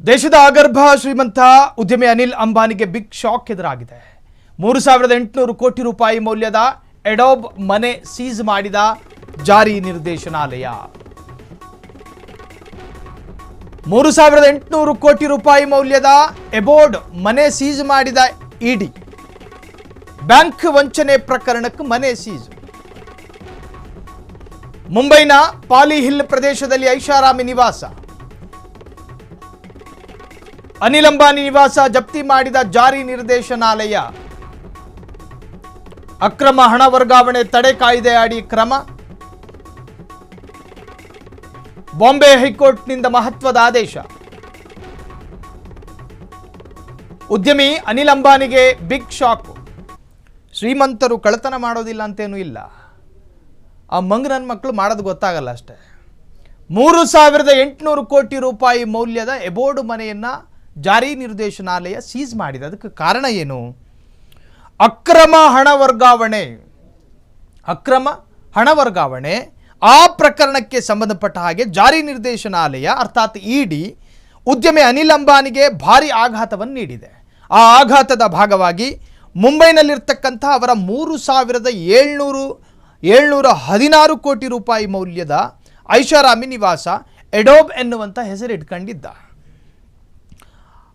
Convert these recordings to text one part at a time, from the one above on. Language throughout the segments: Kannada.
ದೇಶದ ಆಗರ್ಭ ಶ್ರೀಮಂತ ಉದ್ಯಮಿ ಅನಿಲ್ ಅಂಬಾನಿಗೆ ಬಿಗ್ ಶಾಕ್ ಎದುರಾಗಿದೆ. 3800 ಕೋಟಿ ರೂಪಾಯಿ ಮೌಲ್ಯದ ಎಡೋಬ್ ಮನೆ ಸೀಸ್ ಮಾಡಿದ ಜಾರಿ ನಿರ್ದೇಶನಾಲಯ. 3800 ಕೋಟಿ ರೂಪಾಯಿ ಮೌಲ್ಯದ ಎಬೋರ್ಡ್ ಮನೆ ಸೀಸ್ ಮಾಡಿದ ಇಡಿ. ಬ್ಯಾಂಕ್ ವಂಚನೆ ಪ್ರಕರಣಕ್ಕೆ ಮನೆ ಸೀಸ್. ಮುಂಬೈನ ಪಾಲಿ ಹಿಲ್ ಪ್ರದೇಶದಲ್ಲಿ ಐಷಾರಾಮಿ ನಿವಾಸ. ಅನಿಲ್ ಅಂಬಾನಿ ನಿವಾಸ ಜಪ್ತಿ ಮಾಡಿದ ಜಾರಿ ನಿರ್ದೇಶನಾಲಯ. ಅಕ್ರಮ ಹಣ ವರ್ಗಾವಣೆ ತಡೆ ಕಾಯ್ದೆ ಅಡಿ ಕ್ರಮ. ಬಾಂಬೆ ಹೈಕೋರ್ಟ್ನಿಂದ ಮಹತ್ವದ ಆದೇಶ. ಉದ್ಯಮಿ ಅನಿಲ್ ಅಂಬಾನಿಗೆ ಬಿಗ್ ಶಾಕ್. ಶ್ರೀಮಂತರು ಕಳ್ಳತನ ಮಾಡೋದಿಲ್ಲ ಅಂತೇನೂ ಇಲ್ಲ, ಆ ಮಂಗನ ಮಕ್ಕಳು ಮಾಡೋದು ಗೊತ್ತಾಗಲ್ಲ ಅಷ್ಟೇ. 3800 ಕೋಟಿ ರೂಪಾಯಿ ಮೌಲ್ಯದ ಎಬೋರ್ಡ್ ಮನೆಯನ್ನ ಜಾರಿ ನಿರ್ದೇಶನಾಲಯ ಸೀಸ್ ಮಾಡಿದೆ. ಅದಕ್ಕೆ ಕಾರಣ ಏನು? ಅಕ್ರಮ ಹಣ ವರ್ಗಾವಣೆ ಆ ಪ್ರಕರಣಕ್ಕೆ ಸಂಬಂಧಪಟ್ಟ ಹಾಗೆ ಜಾರಿ ನಿರ್ದೇಶನಾಲಯ ಅರ್ಥಾತ್ ಇಡಿ ಉದ್ಯಮಿ ಅನಿಲ್ ಅಂಬಾನಿಗೆ ಭಾರಿ ಆಘಾತವನ್ನು ನೀಡಿದೆ. ಆ ಆಘಾತದ ಭಾಗವಾಗಿ ಮುಂಬೈನಲ್ಲಿರ್ತಕ್ಕಂಥ ಅವರ 3716 ಕೋಟಿ ರೂಪಾಯಿ ಮೌಲ್ಯದ ಐಷಾರಾಮಿ ನಿವಾಸ ಎಡೋಬ್ ಎನ್ನುವಂಥ ಹೆಸರಿಟ್ಕೊಂಡಿದ್ದ.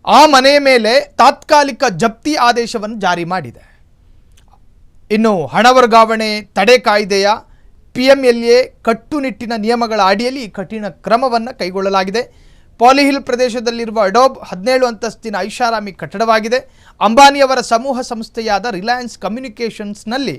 ಆ ಮನೆಯ ಮೇಲೆ ತಾತ್ಕಾಲಿಕ ಜಪ್ತಿ ಆದೇಶವನ್ನು ಜಾರಿ ಮಾಡಿದೆ. ಇನ್ನು ಹಣ ವರ್ಗಾವಣೆ ತಡೆ ಕಾಯ್ದೆಯ PMLA ಕಟ್ಟುನಿಟ್ಟಿನ ನಿಯಮಗಳ ಅಡಿಯಲ್ಲಿ ಈ ಕಠಿಣ ಕ್ರಮವನ್ನು ಕೈಗೊಳ್ಳಲಾಗಿದೆ. ಪಾಲಿಹಿಲ್ ಪ್ರದೇಶದಲ್ಲಿರುವ ಅಡೋಬ್ 17 ಅಂತಸ್ತಿನ ಐಷಾರಾಮಿ ಕಟ್ಟಡವಾಗಿದೆ. ಅಂಬಾನಿಯವರ ಸಮೂಹ ಸಂಸ್ಥೆಯಾದ ರಿಲಯನ್ಸ್ ಕಮ್ಯುನಿಕೇಷನ್ಸ್ನಲ್ಲಿ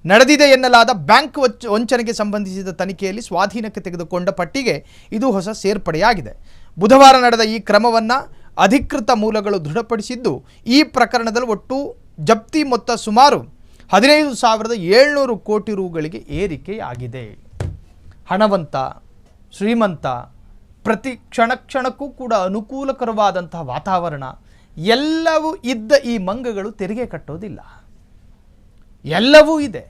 ನಡೆದಿದೆ ಎನ್ನಲಾದ ಬ್ಯಾಂಕ್ ವಂಚನೆಗೆ ಸಂಬಂಧಿಸಿದ ತನಿಖೆಯಲ್ಲಿ ಸ್ವಾಧೀನಕ್ಕೆ ತೆಗೆದುಕೊಂಡ ಪಟ್ಟಿಗೆ ಇದು ಹೊಸ ಸೇರ್ಪಡೆಯಾಗಿದೆ. ಬುಧವಾರ ನಡೆದ ಈ ಕ್ರಮವನ್ನು ಅಧಿಕೃತ ಮೂಲಗಳು ದೃಢಪಡಿಸಿದ್ದು, ಈ ಪ್ರಕರಣದಲ್ಲಿ ಒಟ್ಟು ಜಪ್ತಿ ಮೊತ್ತ ಸುಮಾರು 15,700 ಕೋಟಿ ರೂಗಳಿಗೆ ಏರಿಕೆಯಾಗಿದೆ. ಹಣವಂತ, ಶ್ರೀಮಂತ, ಪ್ರತಿ ಕ್ಷಣಕ್ಕೂ ಕೂಡ ಅನುಕೂಲಕರವಾದಂತಹ ವಾತಾವರಣ ಎಲ್ಲವೂ ಇದ್ದ ಈ ಮಂಗಗಳು ತೆರಿಗೆ ಕಟ್ಟೋದಿಲ್ಲ. ಎಲ್ಲವೂ ಇದೆ,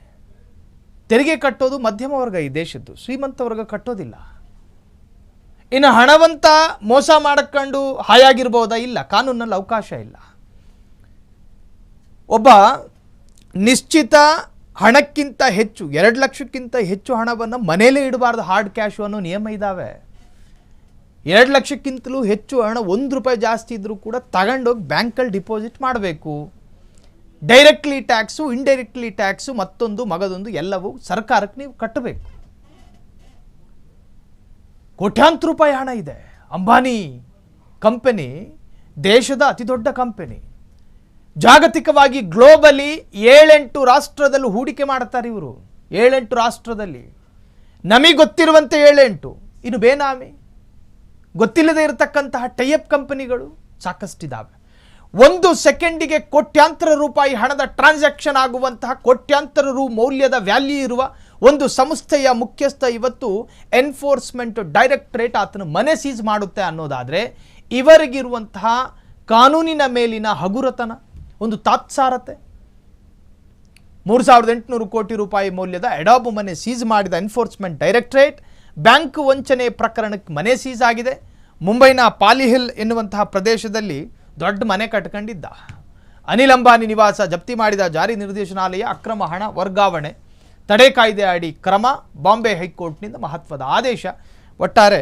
ತೆರಿಗೆ ಕಟ್ಟೋದು ಮಧ್ಯಮ ವರ್ಗ ಈ ದೇಶದ್ದು, ಶ್ರೀಮಂತ ವರ್ಗ ಕಟ್ಟೋದಿಲ್ಲ. ಇನ್ನು ಹಣವಂತ ಮೋಸ ಮಾಡಕೊಂಡು ಹಾಯಾಗಿರ್ಬೋದಾ? ಇಲ್ಲ, ಕಾನೂನಲ್ಲಿ ಅವಕಾಶ ಇಲ್ಲ. ಒಬ್ಬ ನಿಶ್ಚಿತ ಹಣಕ್ಕಿಂತ ಹೆಚ್ಚು 2 ಲಕ್ಷಕ್ಕಿಂತ ಹೆಚ್ಚು ಹಣವನ್ನು ಮನೆಯಲ್ಲೇ ಇಡಬಾರ್ದು. ಹಾರ್ಡ್ ಕ್ಯಾಶು ಅನ್ನೋ ನಿಯಮ ಇದ್ದಾವೆ. 2 ಲಕ್ಷಕ್ಕಿಂತಲೂ ಹೆಚ್ಚು ಹಣ, 1 ರೂಪಾಯಿ ಜಾಸ್ತಿ ಇದ್ದರೂ ಕೂಡ ತಗೊಂಡೋಗಿ ಬ್ಯಾಂಕಲ್ಲಿ ಡಿಪಾಸಿಟ್ ಮಾಡಬೇಕು. ಡೈರೆಕ್ಟ್ಲಿ ಟ್ಯಾಕ್ಸು, ಇಂಡೈರೆಕ್ಟ್ಲಿ ಟ್ಯಾಕ್ಸು, ಮತ್ತೊಂದು ಮಗದೊಂದು ಎಲ್ಲವೂ ಸರ್ಕಾರಕ್ಕೆ ನೀವು ಕಟ್ಟಬೇಕು. ಕೋಟ್ಯಾಂತರ ರೂಪಾಯಿ ಹಣ ಇದೆ. ಅಂಬಾನಿ ಕಂಪನಿ ದೇಶದ ಅತಿ ದೊಡ್ಡ ಕಂಪನಿ. ಜಾಗತಿಕವಾಗಿ ಗ್ಲೋಬಲಿ 7-8 ರಾಷ್ಟ್ರದಲ್ಲೂ ಹೂಡಿಕೆ ಮಾಡ್ತಾರೆ ಇವರು. 7-8 ರಾಷ್ಟ್ರದಲ್ಲಿ ನಮಗೆ ಗೊತ್ತಿರುವಂತೆ 7-8, ಇನ್ನು ಬೇನಾಮಿ ಗೊತ್ತಿಲ್ಲದೆ ಇರತಕ್ಕಂತಹ ಟೈಅಪ್ ಕಂಪನಿಗಳು ಸಾಕಷ್ಟಿದ್ದಾವೆ. 1 ಸೆಕೆಂಡಿಗೆ ಕೋಟ್ಯಾಂತರ ರೂಪಾಯಿ ಹಣದ ಟ್ರಾನ್ಸಾಕ್ಷನ್ ಆಗುವಂತಹ ಕೋಟ್ಯಾಂತರ ರು ಮೌಲ್ಯದ ವ್ಯಾಲ್ಯೂ ಇರುವ ಒಂದು ಸಂಸ್ಥೆಯ ಮುಖ್ಯಸ್ಥ ಇವತ್ತು ಎನ್ಫೋರ್ಸ್ಮೆಂಟ್ ಡೈರೆಕ್ಟರೇಟ್ ಆತನ ಮನೆ ಸೀಸ್ ಮಾಡುತ್ತೆ ಅನ್ನೋದಾದರೆ, ಇವರಿಗಿರುವಂತಹ ಕಾನೂನಿನ ಮೇಲಿನ ಹಗುರತನ, ಒಂದು ತಾತ್ಸಾರತೆ. 3800 ಕೋಟಿ ರೂಪಾಯಿ ಮೌಲ್ಯದ ಎಡೋಬ್ ಮನೆ ಸೀಸ್ ಮಾಡಿದ ಎನ್ಫೋರ್ಸ್ಮೆಂಟ್ ಡೈರೆಕ್ಟರೇಟ್. ಬ್ಯಾಂಕ್ ವಂಚನೆ ಪ್ರಕರಣಕ್ಕೆ ಮನೆ ಸೀಸ್ ಆಗಿದೆ. ಮುಂಬೈನ ಪಾಲಿಹಿಲ್ ಎನ್ನುವಂತಹ ಪ್ರದೇಶದಲ್ಲಿ ದೊಡ್ಡ ಮನೆ ಕಟ್ಕೊಂಡಿದ್ದ. ಅನಿಲ್ ಅಂಬಾನಿ ನಿವಾಸ ಜಪ್ತಿ ಮಾಡಿದ ಜಾರಿ ನಿರ್ದೇಶನಾಲಯ. ಅಕ್ರಮ ಹಣ ವರ್ಗಾವಣೆ ತಡೆ ಕಾಯ್ದೆ ಅಡಿ ಕ್ರಮ. ಬಾಂಬೆ ಹೈಕೋರ್ಟ್ನಿಂದ ಮಹತ್ವದ ಆದೇಶ. ಒಟ್ಟಾರೆ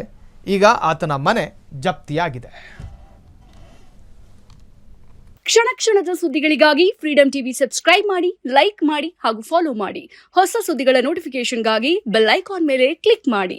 ಈಗ ಆತನ ಮನೆ ಜಪ್ತಿಯಾಗಿದೆ. ಕ್ಷಣದ ಸುದ್ದಿಗಳಿಗಾಗಿ ಫ್ರೀಡಂ ಟಿವಿ ಸಬ್ಸ್ಕ್ರೈಬ್ ಮಾಡಿ, ಲೈಕ್ ಮಾಡಿ ಹಾಗೂ ಫಾಲೋ ಮಾಡಿ. ಹೊಸ ಸುದ್ದಿಗಳ ನೋಟಿಫಿಕೇಶನ್ಗಾಗಿ ಬೆಲ್ ಐಕಾನ್ ಮೇಲೆ ಕ್ಲಿಕ್ ಮಾಡಿ.